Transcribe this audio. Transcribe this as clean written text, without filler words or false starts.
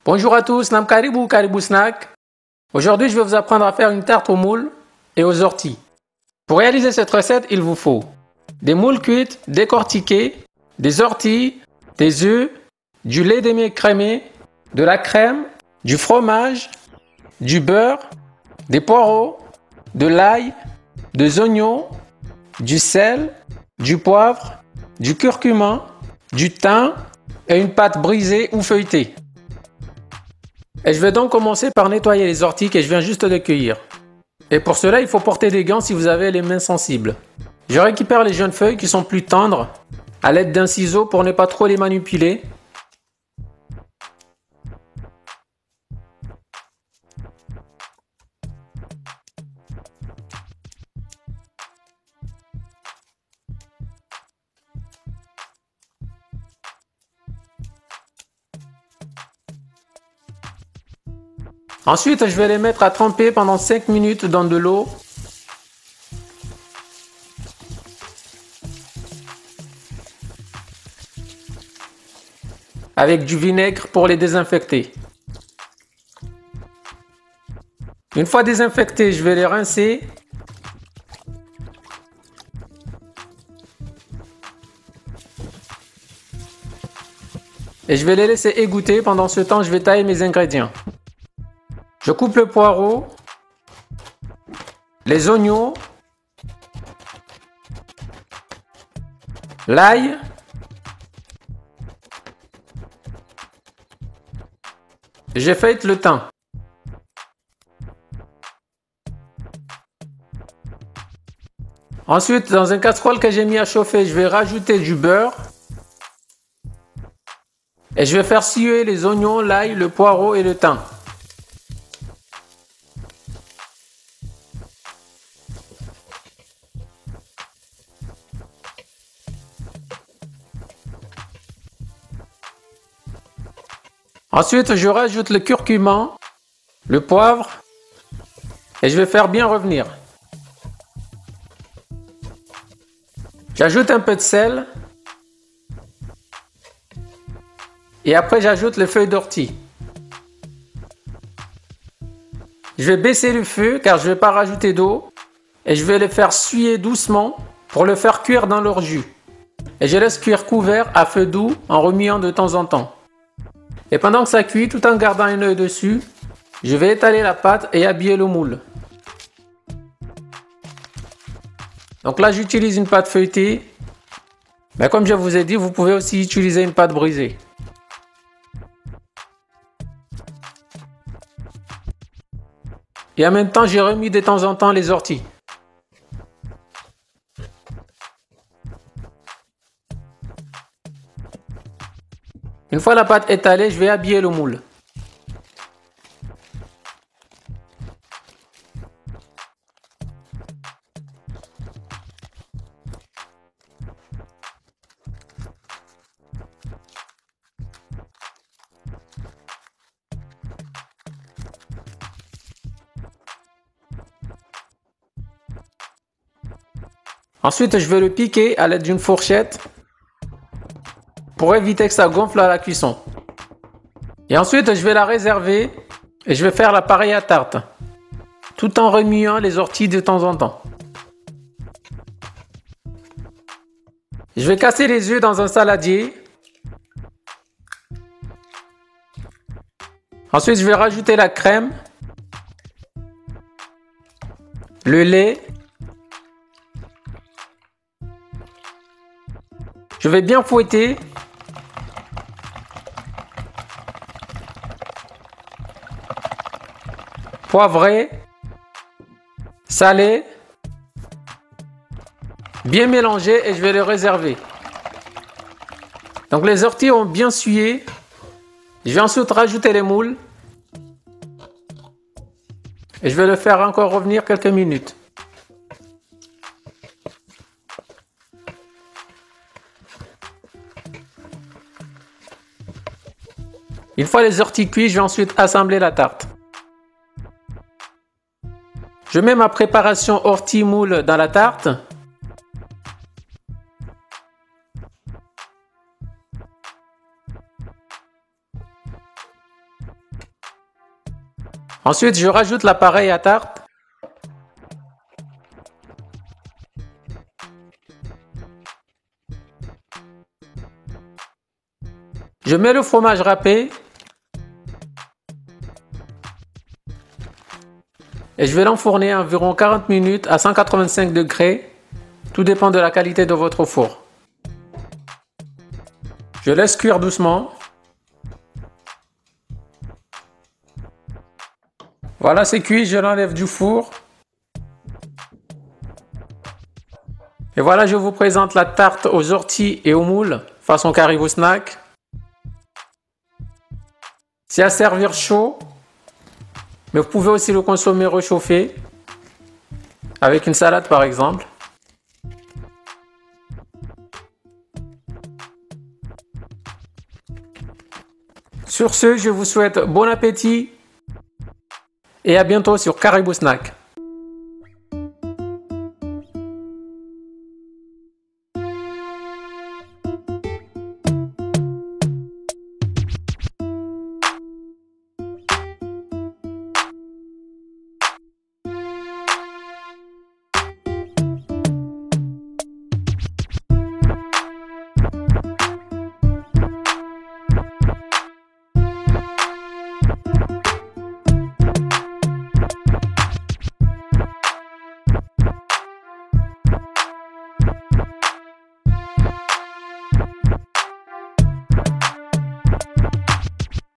Bonjour à tous, Nam Karibu, Karibu Snack. Aujourd'hui, je vais vous apprendre à faire une tarte aux moules et aux orties. Pour réaliser cette recette, il vous faut des moules cuites décortiquées, des orties, des œufs, du lait demi-écrémé, de la crème, du fromage, du beurre, des poireaux, de l'ail, des oignons, du sel, du poivre, du curcuma, du thym et une pâte brisée ou feuilletée. Et je vais donc commencer par nettoyer les orties que je viens juste de cueillir. Et pour cela, il faut porter des gants si vous avez les mains sensibles. Je récupère les jeunes feuilles qui sont plus tendres à l'aide d'un ciseau pour ne pas trop les manipuler. Ensuite, je vais les mettre à tremper pendant 5 minutes dans de l'eau. Avec du vinaigre pour les désinfecter. Une fois désinfectés, je vais les rincer. Et je vais les laisser égoutter. Pendant ce temps, je vais tailler mes ingrédients. Je coupe le poireau, les oignons, l'ail, j'effeuille le thym. Ensuite, dans une casserole que j'ai mis à chauffer, je vais rajouter du beurre. Et je vais faire suer les oignons, l'ail, le poireau et le thym. Ensuite, je rajoute le curcuma, le poivre et je vais faire bien revenir. J'ajoute un peu de sel et après j'ajoute les feuilles d'ortie. Je vais baisser le feu car je ne vais pas rajouter d'eau et je vais les faire suer doucement pour le faire cuire dans leur jus. Et je laisse cuire couvert à feu doux en remuant de temps en temps. Et pendant que ça cuit, tout en gardant un œil dessus, je vais étaler la pâte et habiller le moule. Donc là, j'utilise une pâte feuilletée. Mais comme je vous ai dit, vous pouvez aussi utiliser une pâte brisée. Et en même temps, j'ai remis de temps en temps les orties. Une fois la pâte étalée, je vais habiller le moule. Ensuite, je vais le piquer à l'aide d'une fourchette pour éviter que ça gonfle à la cuisson. Et ensuite, je vais la réserver et je vais faire la pareille à tarte, tout en remuant les orties de temps en temps. Je vais casser les œufs dans un saladier. Ensuite, je vais rajouter la crème, le lait. Je vais bien fouetter. Poivré, salé, bien mélangé et je vais les réserver. Donc les orties ont bien sué. Je vais ensuite rajouter les moules et je vais le faire encore revenir quelques minutes. Une fois les orties cuites, je vais ensuite assembler la tarte. Je mets ma préparation ortie moule dans la tarte. Ensuite, je rajoute l'appareil à tarte. Je mets le fromage râpé. Et je vais l'enfourner environ 40 minutes à 185 degrés. Tout dépend de la qualité de votre four. Je laisse cuire doucement. Voilà, c'est cuit, je l'enlève du four. Et voilà, je vous présente la tarte aux orties et aux moules façon Caribou Snack. C'est à servir chaud, mais vous pouvez aussi le consommer réchauffé, avec une salade par exemple. Sur ce, je vous souhaite bon appétit et à bientôt sur Caribou Snack.